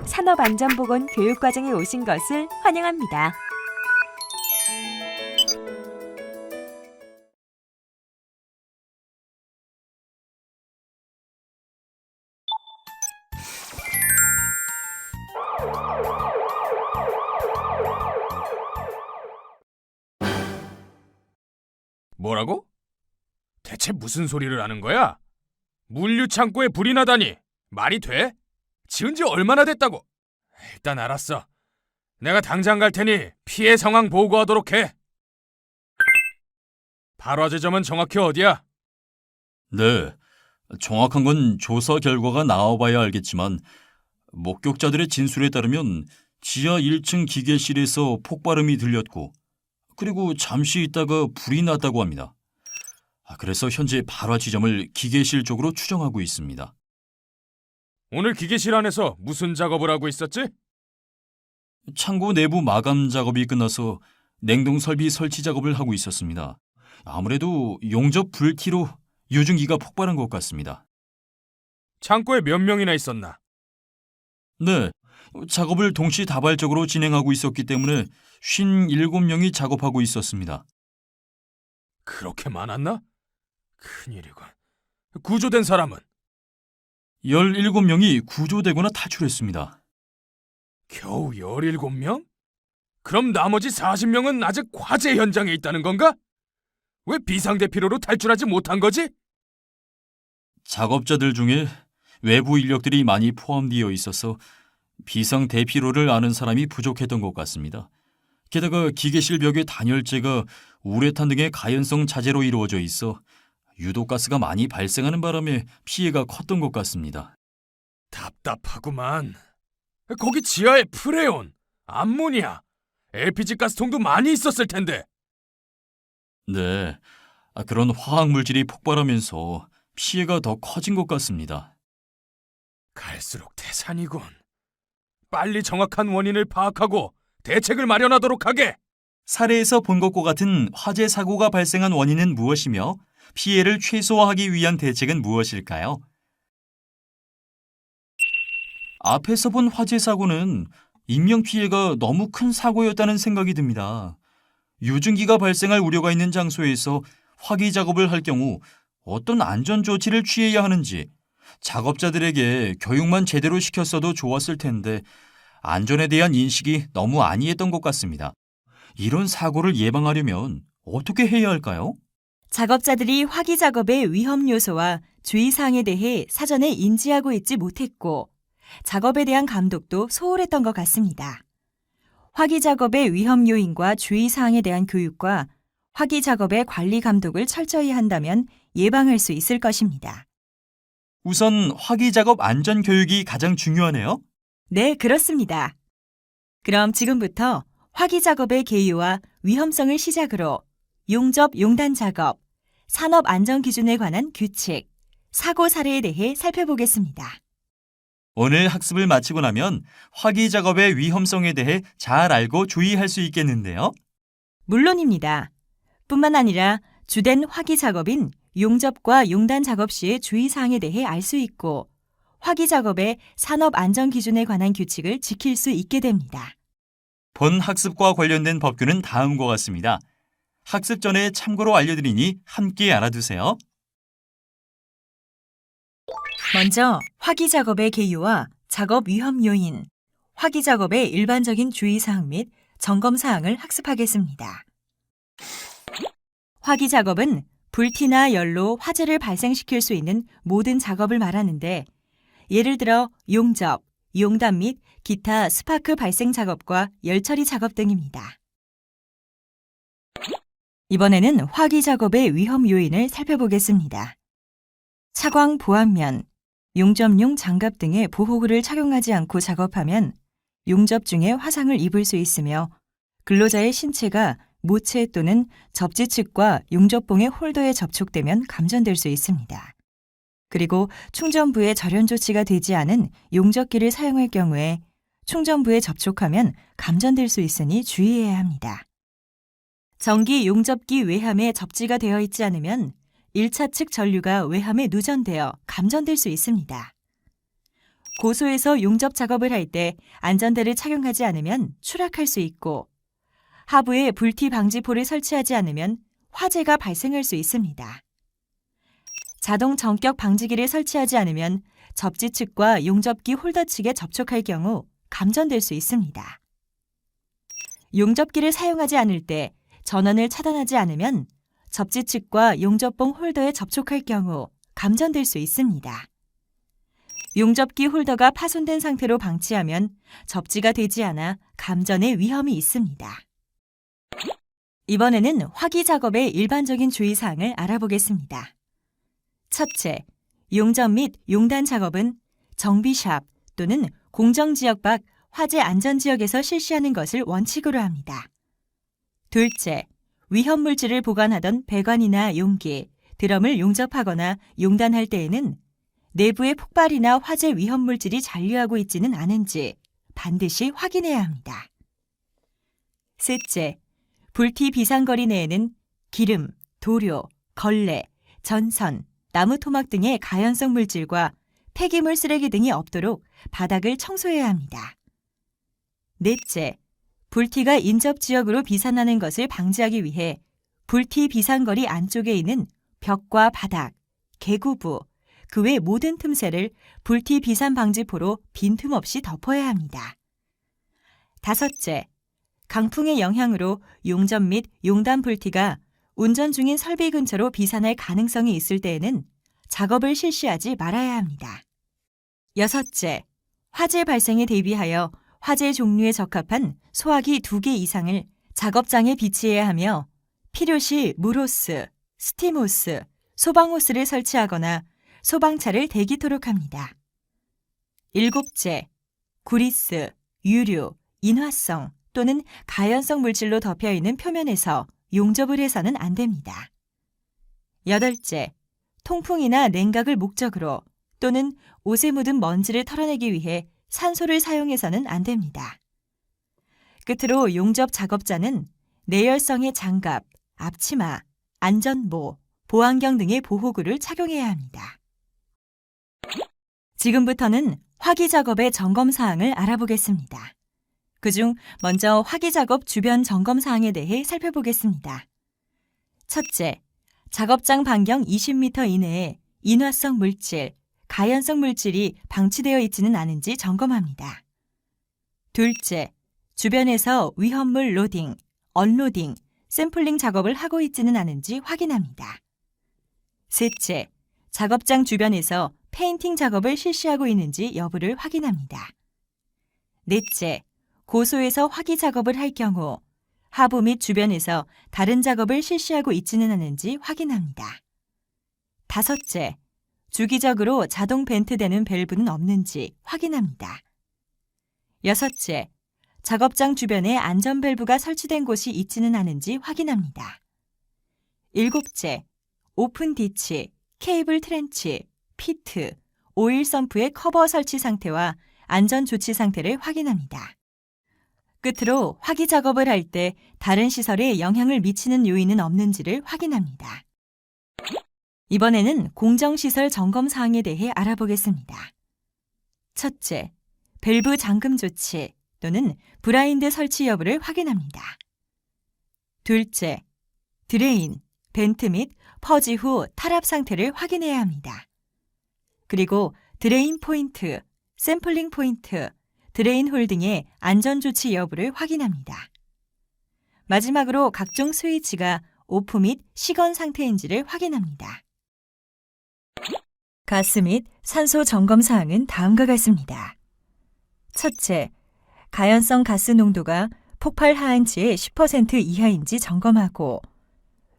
산업안전보건 교육과정에 오신 것을 환영합니다. 뭐라고? 대체 무슨 소리를 하는 거야? 물류창고에 불이 나다니 말이 돼? 지은 지 얼마나 됐다고? 일단 알았어. 내가 당장 갈 테니 피해 상황 보고하도록 해. 발화 지점은 정확히 어디야? 네, 정확한 건 조사 결과가 나와봐야 알겠지만 목격자들의 진술에 따르면 지하 1층 기계실에서 폭발음이 들렸고 그리고 잠시 있다가 불이 났다고 합니다. 그래서 현재 발화 지점을 기계실 쪽으로 추정하고 있습니다. 오늘 기계실 안에서 무슨 작업을 하고 있었지? 창고 내부 마감 작업이 끝나서 냉동 설비 설치 작업을 하고 있었습니다. 아무래도 용접 불티로 유증기가 폭발한 것 같습니다. 창고에 몇 명이나 있었나? 네, 작업을 동시다발적으로 진행하고 있었기 때문에 57명이 작업하고 있었습니다. 그렇게 많았나? 큰일이군. 구조된 사람은? 17명이 구조되거나 탈출했습니다. 겨우 17명? 그럼 나머지 40명은 아직 화재 현장에 있다는 건가? 왜 비상대피로로 탈출하지 못한 거지? 작업자들 중에 외부 인력들이 많이 포함되어 있어서 비상대피로를 아는 사람이 부족했던 것 같습니다. 게다가 기계실 벽의 단열재가 우레탄 등의 가연성 자재로 이루어져 있어 유독가스가 많이 발생하는 바람에 피해가 컸던 것 같습니다. 답답하구만. 거기 지하에 프레온, 암모니아, LPG 가스통도 많이 있었을 텐데. 네, 그런 화학물질이 폭발하면서 피해가 더 커진 것 같습니다. 갈수록 태산이군. 빨리 정확한 원인을 파악하고 대책을 마련하도록 하게. 사례에서 본 것과 같은 화재 사고가 발생한 원인은 무엇이며 피해를 최소화하기 위한 대책은 무엇일까요? 앞에서 본 화재 사고는 인명피해가 너무 큰 사고였다는 생각이 듭니다. 유증기가 발생할 우려가 있는 장소에서 화기 작업을 할 경우 어떤 안전 조치를 취해야 하는지 작업자들에게 교육만 제대로 시켰어도 좋았을 텐데 안전에 대한 인식이 너무 안이했던 것 같습니다. 이런 사고를 예방하려면 어떻게 해야 할까요? 작업자들이 화기 작업의 위험 요소와 주의사항에 대해 사전에 인지하고 있지 못했고 작업에 대한 감독도 소홀했던 것 같습니다. 화기 작업의 위험 요인과 주의사항에 대한 교육과 화기 작업의 관리 감독을 철저히 한다면 예방할 수 있을 것입니다. 우선 화기 작업 안전 교육이 가장 중요하네요. 네, 그렇습니다. 그럼 지금부터 화기 작업의 개요와 위험성을 시작으로 용접 용단 작업, 산업 안전 기준에 관한 규칙, 사고 사례에 대해 살펴보겠습니다. 오늘 학습을 마치고 나면 화기 작업의 위험성에 대해 잘 알고 주의할 수 있겠는데요. 물론입니다. 뿐만 아니라 주된 화기 작업인 용접과 용단 작업 시의 주의사항에 대해 알 수 있고 화기 작업의 산업 안전 기준에 관한 규칙을 지킬 수 있게 됩니다. 본 학습과 관련된 법규는 다음과 같습니다. 학습 전에 참고로 알려드리니 함께 알아두세요. 먼저 화기 작업의 개요와 작업 위험 요인, 화기 작업의 일반적인 주의사항 및 점검사항을 학습하겠습니다. 화기 작업은 불티나 열로 화재를 발생시킬 수 있는 모든 작업을 말하는데 예를 들어 용접, 용단 및 기타 스파크 발생 작업과 열 처리 작업 등입니다. 이번에는 화기 작업의 위험 요인을 살펴보겠습니다. 차광 보안면, 용접용 장갑 등의 보호구를 착용하지 않고 작업하면 용접 중에 화상을 입을 수 있으며 근로자의 신체가 모체 또는 접지측과 용접봉의 홀더에 접촉되면 감전될 수 있습니다. 그리고 충전부에 절연 조치가 되지 않은 용접기를 사용할 경우에 충전부에 접촉하면 감전될 수 있으니 주의해야 합니다. 전기 용접기 외함에 접지가 되어 있지 않으면 1차 측 전류가 외함에 누전되어 감전될 수 있습니다. 고소에서 용접 작업을 할 때 안전대를 착용하지 않으면 추락할 수 있고 하부에 불티 방지포를 설치하지 않으면 화재가 발생할 수 있습니다. 자동 전격 방지기를 설치하지 않으면 접지 측과 용접기 홀더 측에 접촉할 경우 감전될 수 있습니다. 용접기를 사용하지 않을 때 전원을 차단하지 않으면 접지 측과 용접봉 홀더에 접촉할 경우 감전될 수 있습니다. 용접기 홀더가 파손된 상태로 방치하면 접지가 되지 않아 감전의 위험이 있습니다. 이번에는 화기 작업의 일반적인 주의사항을 알아보겠습니다. 첫째, 용접 및 용단 작업은 정비샵 또는 공정지역 밖 화재 안전지역에서 실시하는 것을 원칙으로 합니다. 둘째, 위험물질을 보관하던 배관이나 용기, 드럼을 용접하거나 용단할 때에는 내부에 폭발이나 화재 위험물질이 잔류하고 있지는 않은지 반드시 확인해야 합니다. 셋째, 불티 비상거리 내에는 기름, 도료, 걸레, 전선, 나무 토막 등의 가연성 물질과 폐기물 쓰레기 등이 없도록 바닥을 청소해야 합니다. 넷째, 불티가 인접 지역으로 비산하는 것을 방지하기 위해 불티 비상거리 안쪽에 있는 벽과 바닥, 개구부, 그 외 모든 틈새를 불티 비산 방지포로 빈틈없이 덮어야 합니다. 다섯째, 강풍의 영향으로 용접 및 용단 불티가 운전 중인 설비 근처로 비산할 가능성이 있을 때에는 작업을 실시하지 말아야 합니다. 여섯째, 화재 발생에 대비하여 화재 종류에 적합한 소화기 2개 이상을 작업장에 비치해야 하며 필요시 물호스, 스팀호스, 소방호스를 설치하거나 소방차를 대기토록 합니다. 일곱째, 구리스, 유류, 인화성 또는 가연성 물질로 덮여있는 표면에서 용접을 해서는 안 됩니다. 여덟째, 통풍이나 냉각을 목적으로 또는 옷에 묻은 먼지를 털어내기 위해 산소를 사용해서는 안 됩니다. 끝으로 용접 작업자는 내열성의 장갑, 앞치마, 안전모, 보안경 등의 보호구를 착용해야 합니다. 지금부터는 화기 작업의 점검 사항을 알아보겠습니다. 그중 먼저 화기 작업 주변 점검 사항에 대해 살펴보겠습니다. 첫째, 작업장 반경 20m 이내에 인화성 물질, 가연성 물질이 방치되어 있지는 않은지 점검합니다. 둘째, 주변에서 위험물 로딩, 언로딩, 샘플링 작업을 하고 있지는 않은지 확인합니다. 셋째, 작업장 주변에서 페인팅 작업을 실시하고 있는지 여부를 확인합니다. 넷째, 고소에서 화기 작업을 할 경우 하부 및 주변에서 다른 작업을 실시하고 있지는 않은지 확인합니다. 다섯째, 주기적으로 자동 벤트되는 밸브는 없는지 확인합니다. 여섯째, 작업장 주변에 안전 밸브가 설치된 곳이 있지는 않은지 확인합니다. 일곱째, 오픈 디치, 케이블 트렌치, 피트, 오일 썸프의 커버 설치 상태와 안전 조치 상태를 확인합니다. 끝으로 화기 작업을 할 때 다른 시설에 영향을 미치는 요인은 없는지를 확인합니다. 이번에는 공정시설 점검 사항에 대해 알아보겠습니다. 첫째, 밸브 잠금 조치 또는 브라인드 설치 여부를 확인합니다. 둘째, 드레인, 벤트 및 퍼지 후 탈압 상태를 확인해야 합니다. 그리고 드레인 포인트, 샘플링 포인트, 드레인 홀 등의 안전 조치 여부를 확인합니다. 마지막으로 각종 스위치가 오프 및 시건 상태인지를 확인합니다. 가스 및 산소 점검 사항은 다음과 같습니다. 첫째, 가연성 가스 농도가 폭발 하한치의 10% 이하인지 점검하고,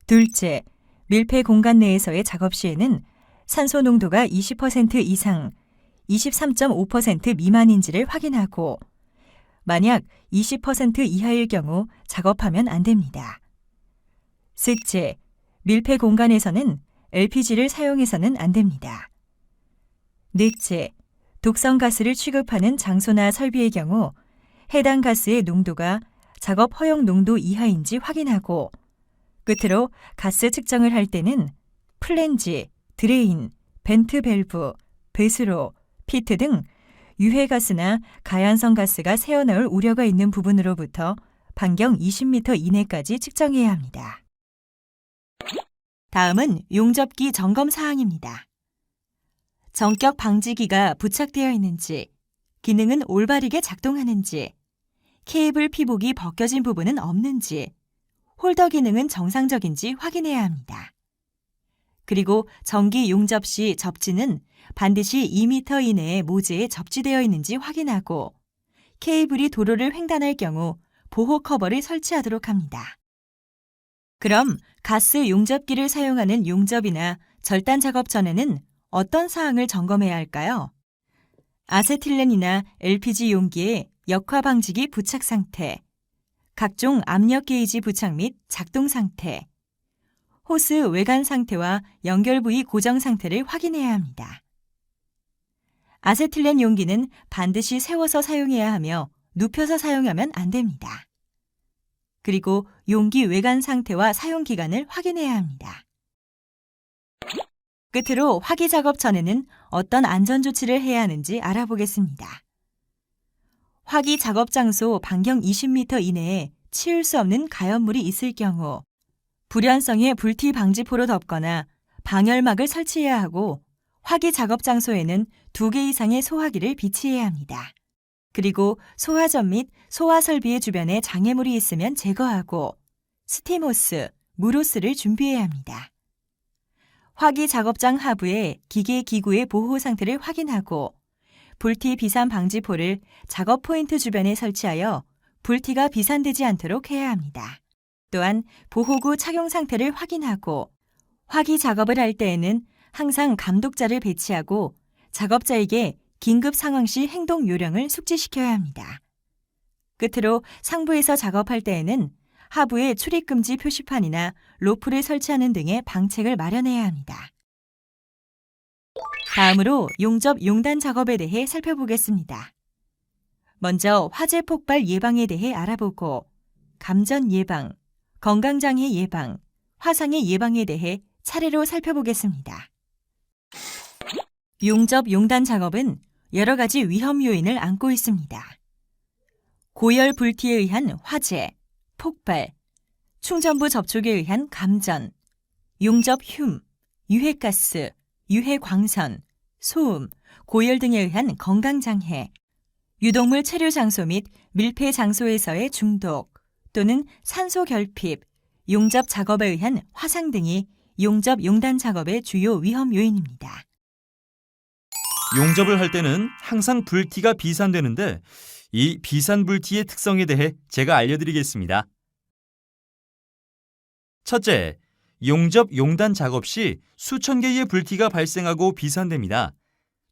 둘째, 밀폐 공간 내에서의 작업 시에는 산소 농도가 20% 이상, 23.5% 미만인지를 확인하고, 만약 20% 이하일 경우 작업하면 안 됩니다. 셋째, 밀폐 공간에서는 LPG를 사용해서는 안 됩니다. 넷째, 독성 가스를 취급하는 장소나 설비의 경우 해당 가스의 농도가 작업 허용 농도 이하인지 확인하고, 끝으로 가스 측정을 할 때는 플랜지, 드레인, 벤트 밸브, 배수로, 피트 등 유해가스나 가연성 가스가 새어나올 우려가 있는 부분으로부터 반경 20m 이내까지 측정해야 합니다. 다음은 용접기 점검 사항입니다. 전격 방지기가 부착되어 있는지, 기능은 올바르게 작동하는지, 케이블 피복이 벗겨진 부분은 없는지, 홀더 기능은 정상적인지 확인해야 합니다. 그리고 전기 용접 시 접지는 반드시 2m 이내의 모재에 접지되어 있는지 확인하고 케이블이 도로를 횡단할 경우 보호 커버를 설치하도록 합니다. 그럼 가스 용접기를 사용하는 용접이나 절단 작업 전에는 어떤 사항을 점검해야 할까요? 아세틸렌이나 LPG 용기의 역화 방지기 부착 상태, 각종 압력 게이지 부착 및 작동 상태, 호스 외관 상태와 연결 부위 고정 상태를 확인해야 합니다. 아세틸렌 용기는 반드시 세워서 사용해야 하며 눕혀서 사용하면 안 됩니다. 그리고 용기 외관 상태와 사용 기간을 확인해야 합니다. 끝으로 화기 작업 전에는 어떤 안전 조치를 해야 하는지 알아보겠습니다. 화기 작업 장소 반경 20m 이내에 치울 수 없는 가연물이 있을 경우 불연성의 불티 방지포로 덮거나 방열막을 설치해야 하고 화기 작업 장소에는 2개 이상의 소화기를 비치해야 합니다. 그리고 소화전 및 소화 설비의 주변에 장애물이 있으면 제거하고 스팀호스, 물호스를 준비해야 합니다. 화기 작업장 하부에 기계 기구의 보호 상태를 확인하고 불티 비산 방지포를 작업 포인트 주변에 설치하여 불티가 비산되지 않도록 해야 합니다. 또한 보호구 착용 상태를 확인하고 화기 작업을 할 때에는 항상 감독자를 배치하고 작업자에게 긴급 상황 시 행동 요령을 숙지시켜야 합니다. 끝으로 상부에서 작업할 때에는 하부에 출입금지 표시판이나 로프를 설치하는 등의 방책을 마련해야 합니다. 다음으로 용접 용단 작업에 대해 살펴보겠습니다. 먼저 화재 폭발 예방에 대해 알아보고 감전 예방, 건강장애 예방, 화상의 예방에 대해 차례로 살펴보겠습니다. 용접 용단 작업은 여러 가지 위험 요인을 안고 있습니다. 고열 불티에 의한 화재, 폭발, 충전부 접촉에 의한 감전, 용접 흉, 유해가스, 유해광선, 소음, 고열 등에 의한 건강장애, 유독물 체류 장소 및 밀폐 장소에서의 중독 또는 산소 결핍, 용접 작업에 의한 화상 등이 용접 용단 작업의 주요 위험 요인입니다. 용접을 할 때는 항상 불티가 비산되는데 이 비산 불티의 특성에 대해 제가 알려드리겠습니다. 첫째, 용접 용단 작업 시 수천 개의 불티가 발생하고 비산됩니다.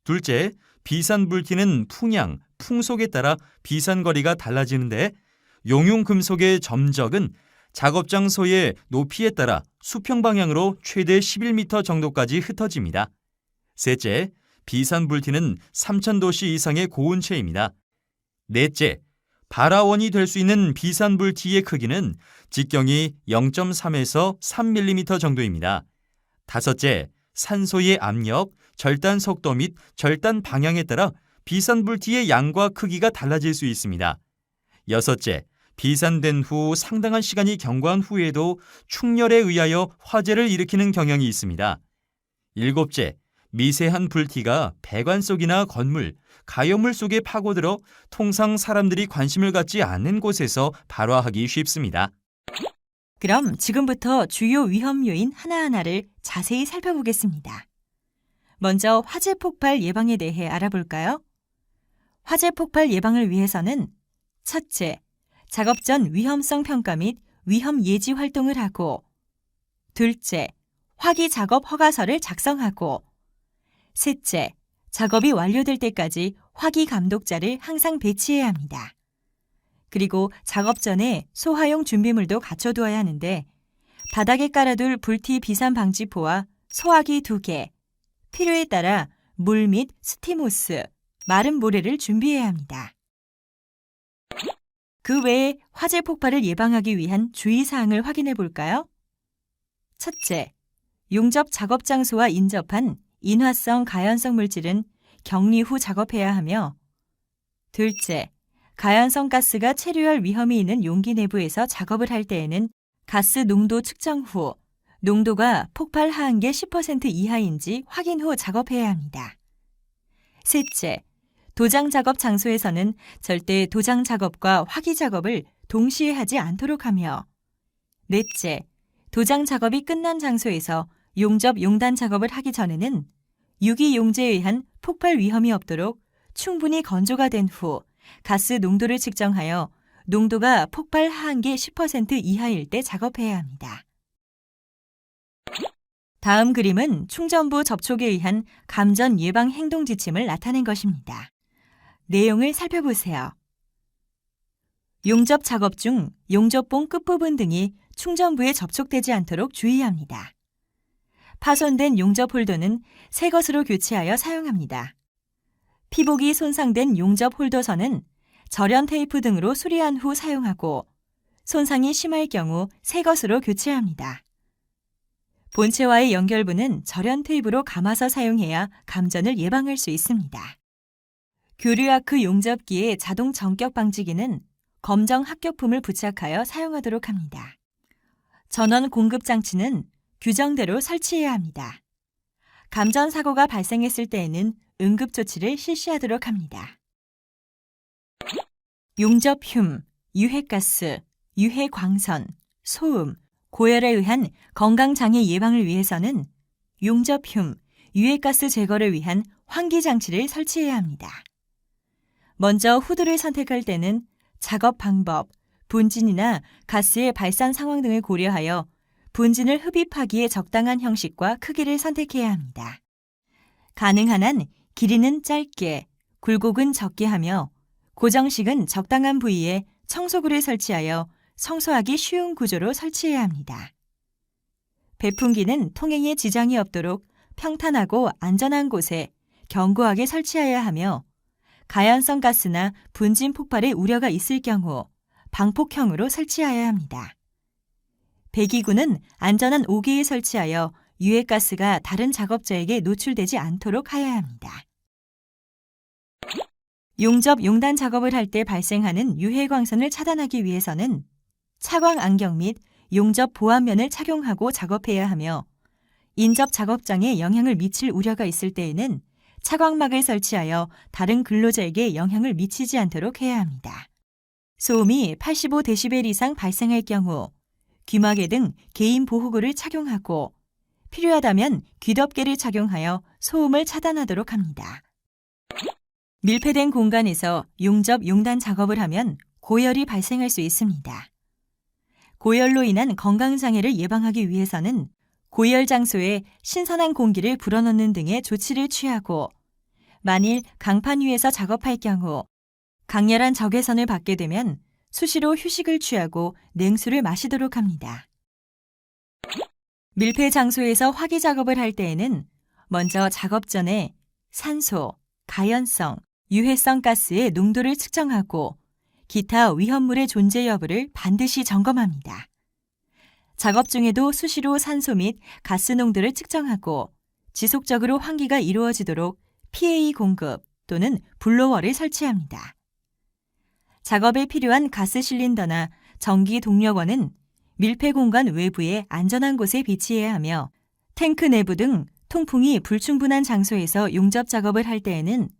둘째, 비산 불티는 풍향, 풍속에 따라 비산 거리가 달라지는데 용융 금속의 점적은 작업 장소의 높이에 따라 수평 방향으로 최대 11m 정도까지 흩어집니다. 셋째, 비산 불티는 3,000도씨 이상의 고온체입니다. 넷째, 발화원이 될 수 있는 비산 불티의 크기는 직경이 0.3에서 3mm 정도입니다. 다섯째, 산소의 압력, 절단 속도 및 절단 방향에 따라 비산 불티의 양과 크기가 달라질 수 있습니다. 여섯째, 비산된 후 상당한 시간이 경과한 후에도 충혈에 의하여 화재를 일으키는 경향이 있습니다. 일곱째, 미세한 불티가 배관 속이나 건물, 가연물 속에 파고들어 통상 사람들이 관심을 갖지 않는 곳에서 발화하기 쉽습니다. 그럼 지금부터 주요 위험 요인 하나하나를 자세히 살펴보겠습니다. 먼저 화재 폭발 예방에 대해 알아볼까요? 화재 폭발 예방을 위해서는 첫째, 작업 전 위험성 평가 및 위험 예지 활동을 하고 둘째, 화기 작업 허가서를 작성하고 셋째, 작업이 완료될 때까지 화기 감독자를 항상 배치해야 합니다. 그리고 작업 전에 소화용 준비물도 갖춰두어야 하는데 바닥에 깔아둘 불티 비산 방지포와 소화기 2개, 필요에 따라 물 및 스팀호스, 마른 모래를 준비해야 합니다. 그 외에 화재 폭발을 예방하기 위한 주의사항을 확인해 볼까요? 첫째, 용접 작업 장소와 인접한 인화성, 가연성 물질은 격리 후 작업해야 하며 둘째, 가연성 가스가 체류할 위험이 있는 용기 내부에서 작업을 할 때에는 가스 농도 측정 후 농도가 폭발 하한계 10% 이하인지 확인 후 작업해야 합니다. 셋째, 도장 작업 장소에서는 절대 도장 작업과 화기 작업을 동시에 하지 않도록 하며, 넷째, 도장 작업이 끝난 장소에서 용접 용단 작업을 하기 전에는 유기용제에 의한 폭발 위험이 없도록 충분히 건조가 된 후 가스 농도를 측정하여 농도가 폭발 하한계 10% 이하일 때 작업해야 합니다. 다음 그림은 충전부 접촉에 의한 감전 예방 행동 지침을 나타낸 것입니다. 내용을 살펴보세요. 용접 작업 중 용접봉 끝부분 등이 충전부에 접촉되지 않도록 주의합니다. 파손된 용접 홀더는 새 것으로 교체하여 사용합니다. 피복이 손상된 용접 홀더선은 절연 테이프 등으로 수리한 후 사용하고 손상이 심할 경우 새 것으로 교체합니다. 본체와의 연결부는 절연 테이프로 감아서 사용해야 감전을 예방할 수 있습니다. 교류아크 용접기의 자동 전격 방지기는 검정 합격품을 부착하여 사용하도록 합니다. 전원 공급 장치는 규정대로 설치해야 합니다. 감전 사고가 발생했을 때에는 응급 조치를 실시하도록 합니다. 용접 흉, 유해가스, 유해광선, 소음, 고열에 의한 건강장애 예방을 위해서는 용접 흉, 유해가스 제거를 위한 환기 장치를 설치해야 합니다. 먼저 후드를 선택할 때는 작업 방법, 분진이나 가스의 발산 상황 등을 고려하여 분진을 흡입하기에 적당한 형식과 크기를 선택해야 합니다. 가능한 한 길이는 짧게, 굴곡은 적게 하며 고정식은 적당한 부위에 청소구를 설치하여 청소하기 쉬운 구조로 설치해야 합니다. 배풍기는 통행에 지장이 없도록 평탄하고 안전한 곳에 견고하게 설치해야 하며 가연성 가스나 분진 폭발의 우려가 있을 경우 방폭형으로 설치해야 합니다. 배기구는 안전한 오기에 설치하여 유해가스가 다른 작업자에게 노출되지 않도록 하여야 합니다. 용접 용단 작업을 할 때 발생하는 유해광선을 차단하기 위해서는 차광 안경 및 용접 보안면을 착용하고 작업해야 하며 인접 작업장에 영향을 미칠 우려가 있을 때에는 차광막을 설치하여 다른 근로자에게 영향을 미치지 않도록 해야 합니다. 소음이 85데시벨 이상 발생할 경우 귀마개 등 개인 보호구를 착용하고 필요하다면 귀덮개를 착용하여 소음을 차단하도록 합니다. 밀폐된 공간에서 용접 용단 작업을 하면 고열이 발생할 수 있습니다. 고열로 인한 건강장애를 예방하기 위해서는 고열 장소에 신선한 공기를 불어넣는 등의 조치를 취하고 만일 강판 위에서 작업할 경우 강렬한 적외선을 받게 되면 수시로 휴식을 취하고 냉수를 마시도록 합니다. 밀폐 장소에서 화기 작업을 할 때에는 먼저 작업 전에 산소, 가연성, 유해성 가스의 농도를 측정하고 기타 위험물의 존재 여부를 반드시 점검합니다. 작업 중에도 수시로 산소 및 가스 농도를 측정하고 지속적으로 환기가 이루어지도록 PA 공급 또는 블로워를 설치합니다. 작업에 필요한 가스 실린더나 전기 동력원은 밀폐 공간 외부의 안전한 곳에 비치해야 하며 탱크 내부 등 통풍이 불충분한 장소에서 용접 작업을 할 때에는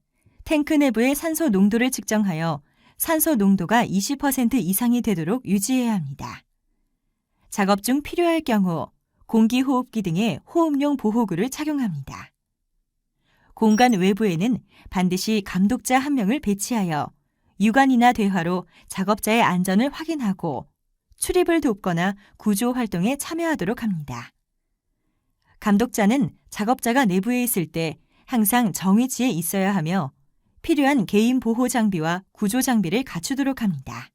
탱크 내부의 산소 농도를 측정하여 산소 농도가 20% 이상이 되도록 유지해야 합니다. 작업 중 필요할 경우 공기호흡기 등의 호흡용 보호구를 착용합니다. 공간 외부에는 반드시 감독자 1명을 배치하여 유관이나 대화로 작업자의 안전을 확인하고 출입을 돕거나 구조 활동에 참여하도록 합니다. 감독자는 작업자가 내부에 있을 때 항상 정위치에 있어야 하며 필요한 개인 보호 장비와 구조 장비를 갖추도록 합니다.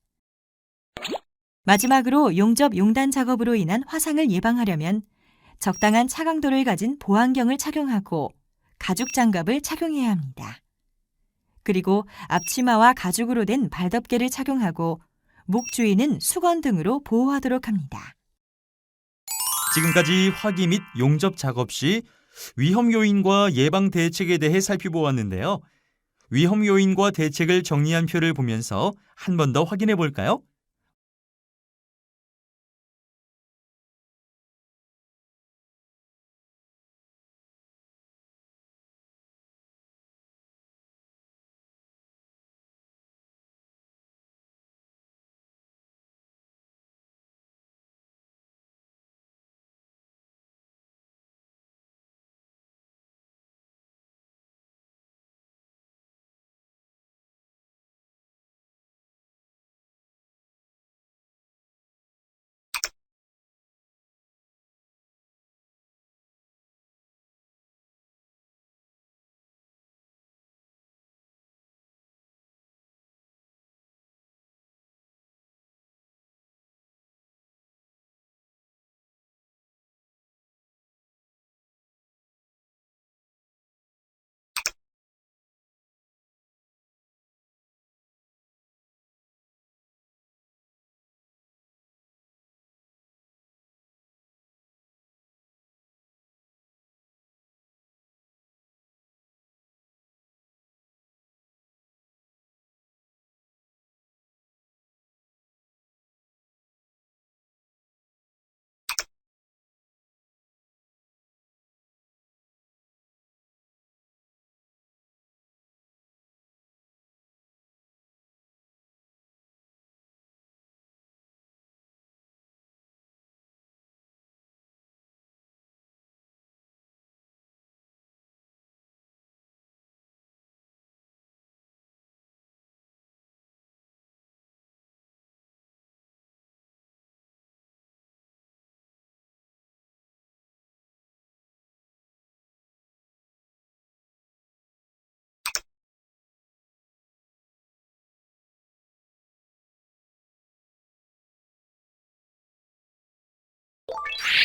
마지막으로 용접 용단 작업으로 인한 화상을 예방하려면 적당한 차강도를 가진 보안경을 착용하고 가죽 장갑을 착용해야 합니다. 그리고 앞치마와 가죽으로 된 발덮개를 착용하고 목 주위는 수건 등으로 보호하도록 합니다. 지금까지 화기 및 용접 작업 시 위험 요인과 예방 대책에 대해 살펴보았는데요. 위험 요인과 대책을 정리한 표를 보면서 한 번 더 확인해 볼까요?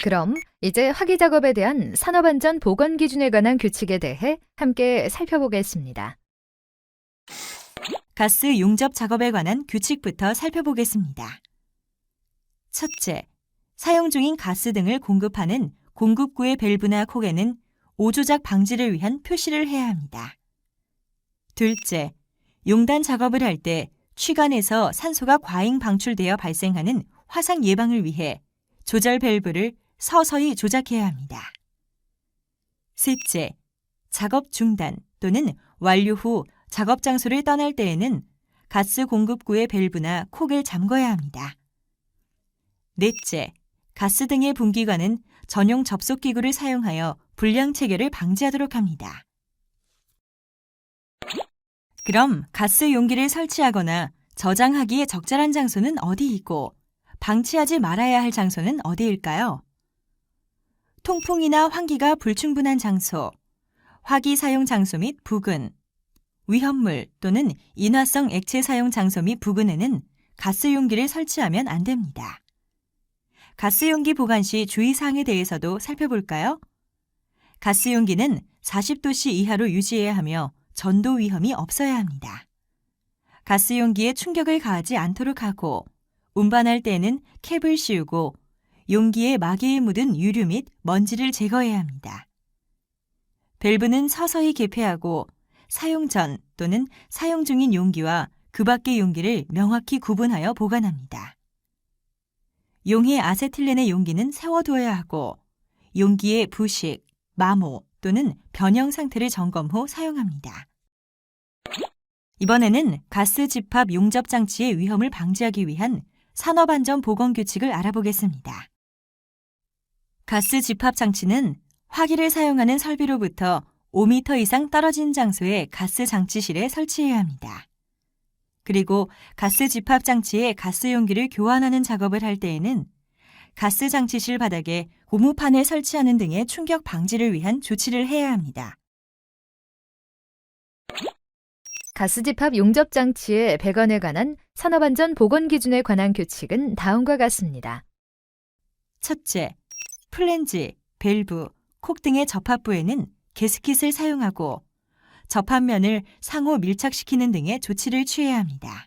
그럼 이제 화기 작업에 대한 산업안전 보건 기준에 관한 규칙에 대해 함께 살펴보겠습니다. 가스 용접 작업에 관한 규칙부터 살펴보겠습니다. 첫째, 사용 중인 가스 등을 공급하는 공급구의 밸브나 콕에는 오조작 방지를 위한 표시를 해야 합니다. 둘째, 용단 작업을 할 때 취관에서 산소가 과잉 방출되어 발생하는 화상 예방을 위해 조절 밸브를 서서히 조작해야 합니다. 셋째, 작업 중단 또는 완료 후 작업 장소를 떠날 때에는 가스 공급구의 밸브나 콕을 잠궈야 합니다. 넷째, 가스 등의 분기관은 전용 접속기구를 사용하여 불량 체결을 방지하도록 합니다. 그럼 가스 용기를 설치하거나 저장하기에 적절한 장소는 어디이고 방치하지 말아야 할 장소는 어디일까요? 통풍이나 환기가 불충분한 장소, 화기 사용 장소 및 부근, 위험물 또는 인화성 액체 사용 장소 및 부근에는 가스 용기를 설치하면 안 됩니다. 가스 용기 보관 시 주의사항에 대해서도 살펴볼까요? 가스 용기는 40도씨 이하로 유지해야 하며 전도 위험이 없어야 합니다. 가스 용기에 충격을 가하지 않도록 하고 운반할 때에는 캡을 씌우고 용기에 마개에 묻은 유류 및 먼지를 제거해야 합니다. 밸브는 서서히 개폐하고 사용 전 또는 사용 중인 용기와 그 밖의 용기를 명확히 구분하여 보관합니다. 용해 아세틸렌의 용기는 세워두어야 하고 용기의 부식, 마모 또는 변형 상태를 점검 후 사용합니다. 이번에는 가스 집합 용접 장치의 위험을 방지하기 위한 산업안전보건규칙을 알아보겠습니다. 가스 집합 장치는 화기를 사용하는 설비로부터 5m 이상 떨어진 장소에 가스 장치실에 설치해야 합니다. 그리고 가스 집합 장치에 가스 용기를 교환하는 작업을 할 때에는 가스 장치실 바닥에 고무판을 설치하는 등의 충격 방지를 위한 조치를 해야 합니다. 가스 집합 용접 장치의 배관에 관한 산업안전 보건 기준에 관한 규칙은 다음과 같습니다. 첫째, 플랜지, 밸브, 콕 등의 접합부에는 게스킷을 사용하고 접합면을 상호 밀착시키는 등의 조치를 취해야 합니다.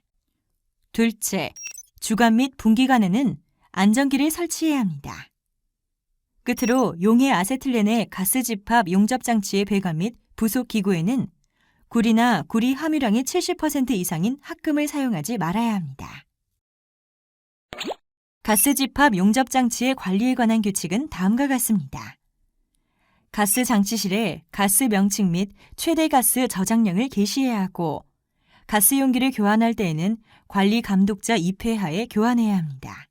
둘째, 주관 및 분기관에는 안전기를 설치해야 합니다. 끝으로 용해 아세틸렌의 가스 집합 용접 장치의 배관 및 부속 기구에는 구리나 구리 함유량의 70% 이상인 합금을 사용하지 말아야 합니다. 가스 집합 용접 장치의 관리에 관한 규칙은 다음과 같습니다. 가스 장치실에 가스 명칭 및 최대 가스 저장량을 게시해야 하고 가스 용기를 교환할 때에는 관리 감독자 입회하에 교환해야 합니다.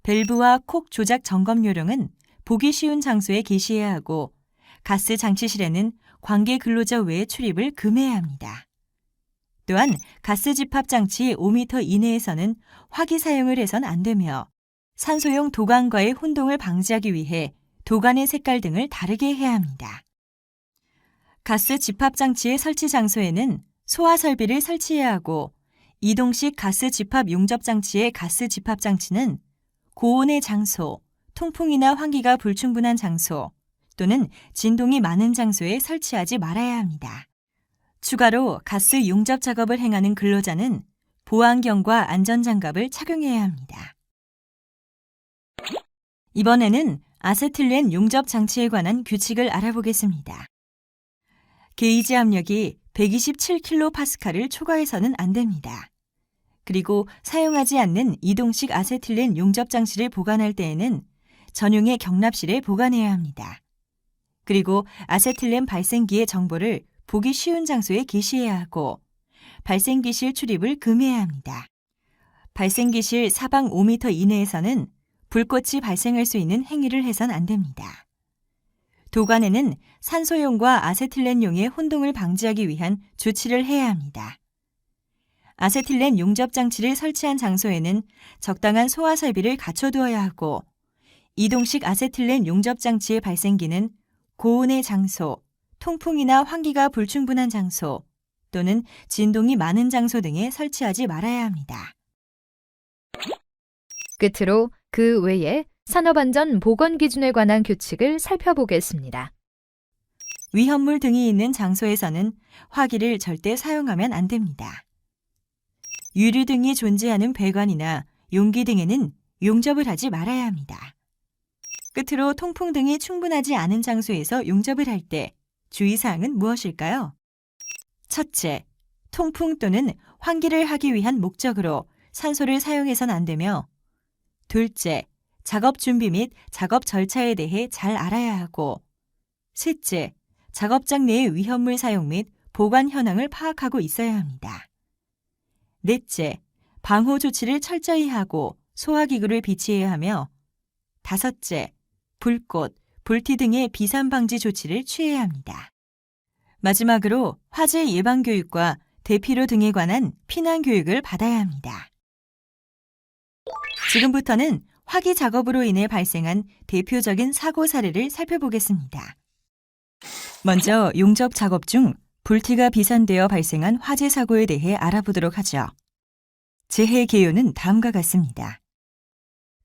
밸브와 콕 조작 점검 요령은 보기 쉬운 장소에 게시해야 하고 가스 장치실에는 관계 근로자 외의 출입을 금해야 합니다. 또한 가스 집합 장치 5m 이내에서는 화기 사용을 해선 안 되며 산소용 도관과의 혼동을 방지하기 위해 도관의 색깔 등을 다르게 해야 합니다. 가스 집합 장치의 설치 장소에는 소화 설비를 설치해야 하고 이동식 가스 집합 용접 장치의 가스 집합 장치는 고온의 장소, 통풍이나 환기가 불충분한 장소 또는 진동이 많은 장소에 설치하지 말아야 합니다. 추가로 가스 용접 작업을 행하는 근로자는 보안경과 안전장갑을 착용해야 합니다. 이번에는 아세틸렌 용접 장치에 관한 규칙을 알아보겠습니다. 게이지 압력이 127kPa를 초과해서는 안 됩니다. 그리고 사용하지 않는 이동식 아세틸렌 용접 장치를 보관할 때에는 전용의 경납실에 보관해야 합니다. 그리고 아세틸렌 발생기의 정보를 보기 쉬운 장소에 게시해야 하고 발생기실 출입을 금해야 합니다. 발생기실 사방 5m 이내에서는 불꽃이 발생할 수 있는 행위를 해선 안 됩니다. 도관에는 산소용과 아세틸렌용의 혼동을 방지하기 위한 조치를 해야 합니다. 아세틸렌 용접 장치를 설치한 장소에는 적당한 소화 설비를 갖춰두어야 하고 이동식 아세틸렌 용접 장치의 발생기는 고온의 장소, 통풍이나 환기가 불충분한 장소 또는 진동이 많은 장소 등에 설치하지 말아야 합니다. 끝으로 그 외에 산업안전 보건 기준에 관한 규칙을 살펴보겠습니다. 위험물 등이 있는 장소에서는 화기를 절대 사용하면 안 됩니다. 유류 등이 존재하는 배관이나 용기 등에는 용접을 하지 말아야 합니다. 끝으로 통풍 등이 충분하지 않은 장소에서 용접을 할 때 주의사항은 무엇일까요? 첫째, 통풍 또는 환기를 하기 위한 목적으로 산소를 사용해선 안 되며 둘째, 작업 준비 및 작업 절차에 대해 잘 알아야 하고 셋째, 작업장 내의 위험물 사용 및 보관 현황을 파악하고 있어야 합니다. 넷째, 방호 조치를 철저히 하고 소화기구를 비치해야 하며 다섯째, 불꽃, 불티 등의 비산 방지 조치를 취해야 합니다. 마지막으로 화재 예방 교육과 대피로 등에 관한 피난 교육을 받아야 합니다. 지금부터는 화기 작업으로 인해 발생한 대표적인 사고 사례를 살펴보겠습니다. 먼저 용접 작업 중 불티가 비산되어 발생한 화재 사고에 대해 알아보도록 하죠. 재해 개요는 다음과 같습니다.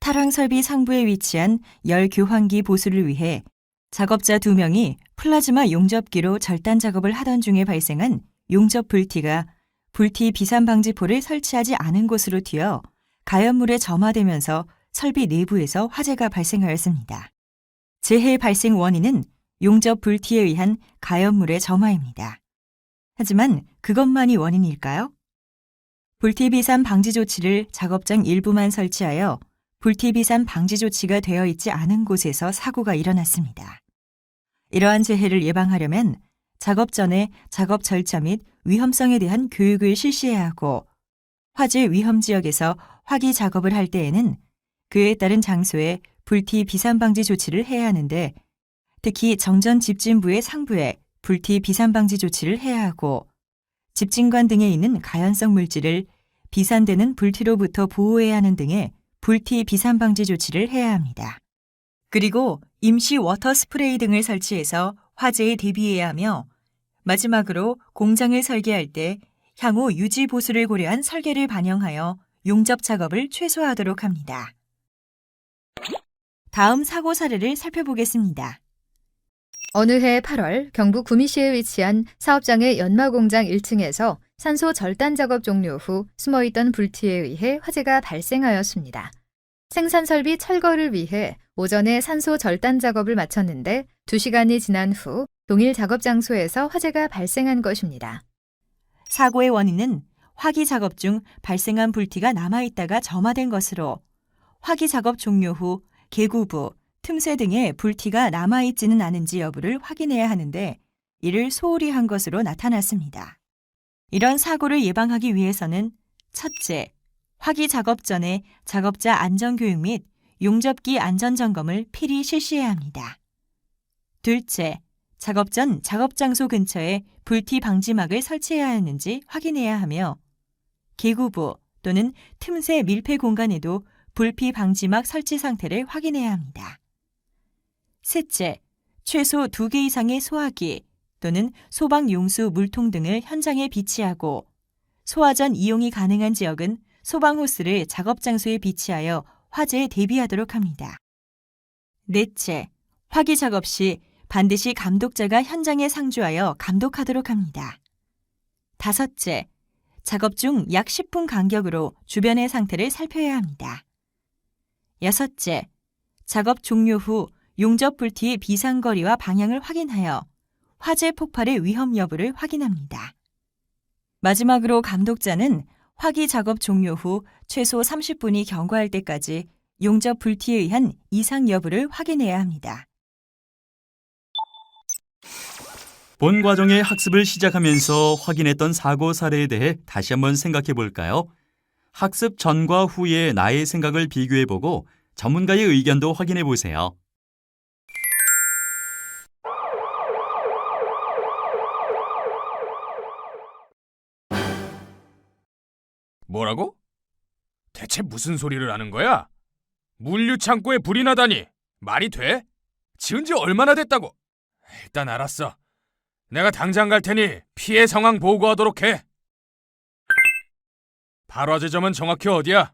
탈황 설비 상부에 위치한 열 교환기 보수를 위해 작업자 2명이 플라즈마 용접기로 절단 작업을 하던 중에 발생한 용접 불티가 불티 비산 방지포를 설치하지 않은 곳으로 튀어 가연물에 점화되면서 설비 내부에서 화재가 발생하였습니다. 재해 발생 원인은 용접 불티에 의한 가연물의 점화입니다. 하지만 그것만이 원인일까요? 불티 비산 방지 조치를 작업장 일부만 설치하여 불티 비산 방지 조치가 되어 있지 않은 곳에서 사고가 일어났습니다. 이러한 재해를 예방하려면 작업 전에 작업 절차 및 위험성에 대한 교육을 실시해야 하고 화재 위험 지역에서 화기 작업을 할 때에는 그에 따른 장소에 불티 비산 방지 조치를 해야 하는데 특히 정전 집진부의 상부에 불티 비산 방지 조치를 해야 하고 집진관 등에 있는 가연성 물질을 비산되는 불티로부터 보호해야 하는 등의 불티 비산 방지 조치를 해야 합니다. 그리고 임시 워터 스프레이 등을 설치해서 화재에 대비해야 하며 마지막으로 공장을 설계할 때 향후 유지 보수를 고려한 설계를 반영하여 용접 작업을 최소화하도록 합니다. 다음 사고 사례를 살펴보겠습니다. 어느 해 8월 경북 구미시에 위치한 사업장의 연마공장 1층에서 산소 절단 작업 종료 후 숨어있던 불티에 의해 화재가 발생하였습니다. 생산설비 철거를 위해 오전에 산소 절단 작업을 마쳤는데 2시간이 지난 후 동일 작업 장소에서 화재가 발생한 것입니다. 사고의 원인은 화기 작업 중 발생한 불티가 남아있다가 점화된 것으로 화기 작업 종료 후 개구부, 틈새 등에 불티가 남아있지는 않은지 여부를 확인해야 하는데 이를 소홀히 한 것으로 나타났습니다. 이런 사고를 예방하기 위해서는 첫째, 화기 작업 전에 작업자 안전교육 및 용접기 안전점검을 필히 실시해야 합니다. 둘째, 작업 전 작업 장소 근처에 불티 방지막을 설치해야 하는지 확인해야 하며 개구부 또는 틈새 밀폐 공간에도 불피 방지막 설치 상태를 확인해야 합니다. 셋째, 최소 2개 이상의 소화기 또는 소방용수 물통 등을 현장에 비치하고 소화 전 이용이 가능한 지역은 소방호스를 작업 장소에 비치하여 화재에 대비하도록 합니다. 넷째, 화기 작업 시 반드시 감독자가 현장에 상주하여 감독하도록 합니다. 다섯째, 작업 중 약 10분 간격으로 주변의 상태를 살펴야 합니다. 여섯째, 작업 종료 후 용접 불티의 비상거리와 방향을 확인하여 화재 폭발의 위험 여부를 확인합니다. 마지막으로 감독자는 화기 작업 종료 후 최소 30분이 경과할 때까지 용접 불티에 의한 이상 여부를 확인해야 합니다. 본 과정의 학습을 시작하면서 확인했던 사고 사례에 대해 다시 한번 생각해 볼까요? 학습 전과 후의 나의 생각을 비교해 보고 전문가의 의견도 확인해 보세요. 뭐라고? 대체 무슨 소리를 하는 거야? 물류 창고에 불이 나다니 말이 돼? 지은 지 얼마나 됐다고? 일단 알았어. 내가 당장 갈 테니 피해 상황 보고하도록 해. 발화 지점은 정확히 어디야?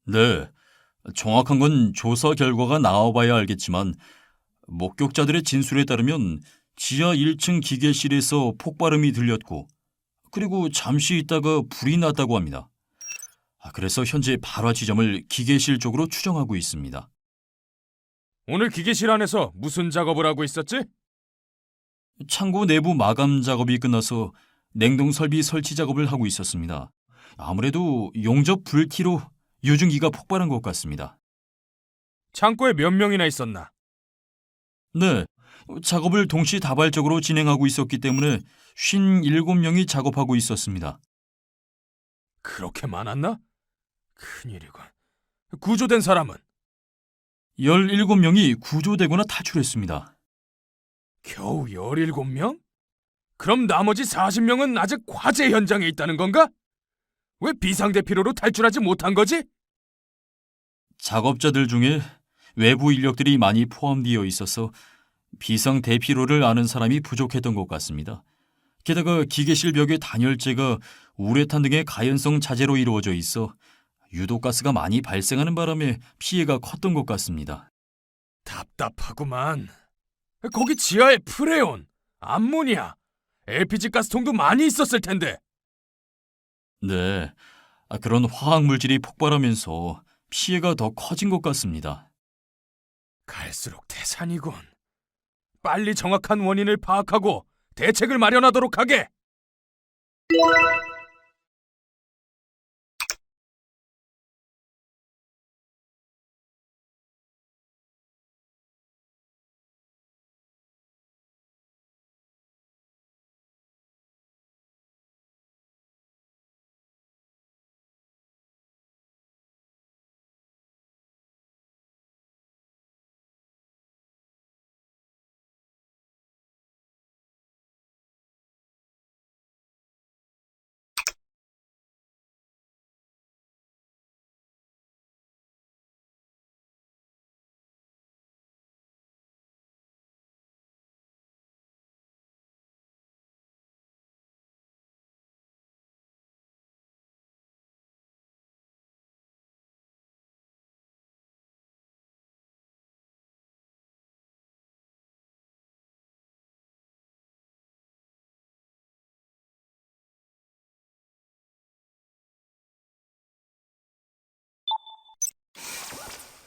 네, 정확한 건 조사 결과가 나와봐야 알겠지만 목격자들의 진술에 따르면 지하 1층 기계실에서 폭발음이 들렸고 그리고 잠시 있다가 불이 났다고 합니다. 그래서 현재 발화 지점을 기계실 쪽으로 추정하고 있습니다. 오늘 기계실 안에서 무슨 작업을 하고 있었지? 창고 내부 마감 작업이 끝나서 냉동 설비 설치 작업을 하고 있었습니다. 아무래도 용접 불티로 유증기가 폭발한 것 같습니다. 창고에 몇 명이나 있었나? 네, 작업을 동시다발적으로 진행하고 있었기 때문에 57명이 작업하고 있었습니다. 그렇게 많았나? 큰일이군. 구조된 사람은? 17명이 구조되거나 탈출했습니다. 겨우 17명? 그럼 나머지 40명은 아직 화재 현장에 있다는 건가? 왜 비상대피로로 탈출하지 못한 거지? 작업자들 중에 외부 인력들이 많이 포함되어 있어서 비상 대피로를 아는 사람이 부족했던 것 같습니다. 게다가 기계실 벽의 단열재가 우레탄 등의 가연성 자재로 이루어져 있어 유독가스가 많이 발생하는 바람에 피해가 컸던 것 같습니다. 답답하구만. 거기 지하에 프레온, 암모니아, LPG 가스통도 많이 있었을 텐데. 네, 그런 화학 물질이 폭발하면서 피해가 더 커진 것 같습니다. 갈수록 태산이군. 빨리 정확한 원인을 파악하고 대책을 마련하도록 하게.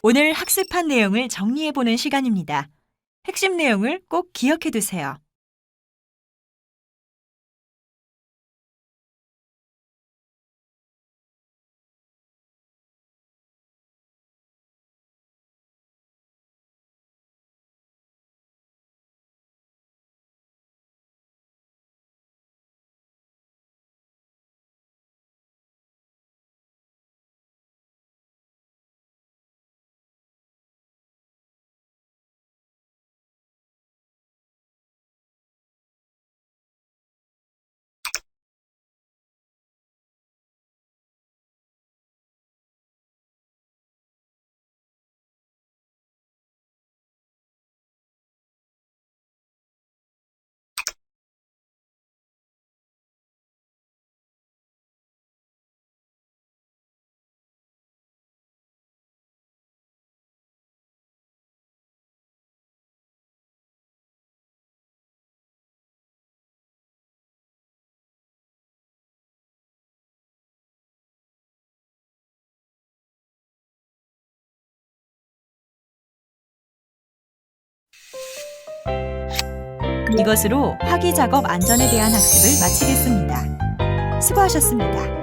오늘 학습한 내용을 정리해보는 시간입니다. 핵심 내용을 꼭 기억해 두세요. 이것으로 화기 작업 안전에 대한 학습을 마치겠습니다. 수고하셨습니다.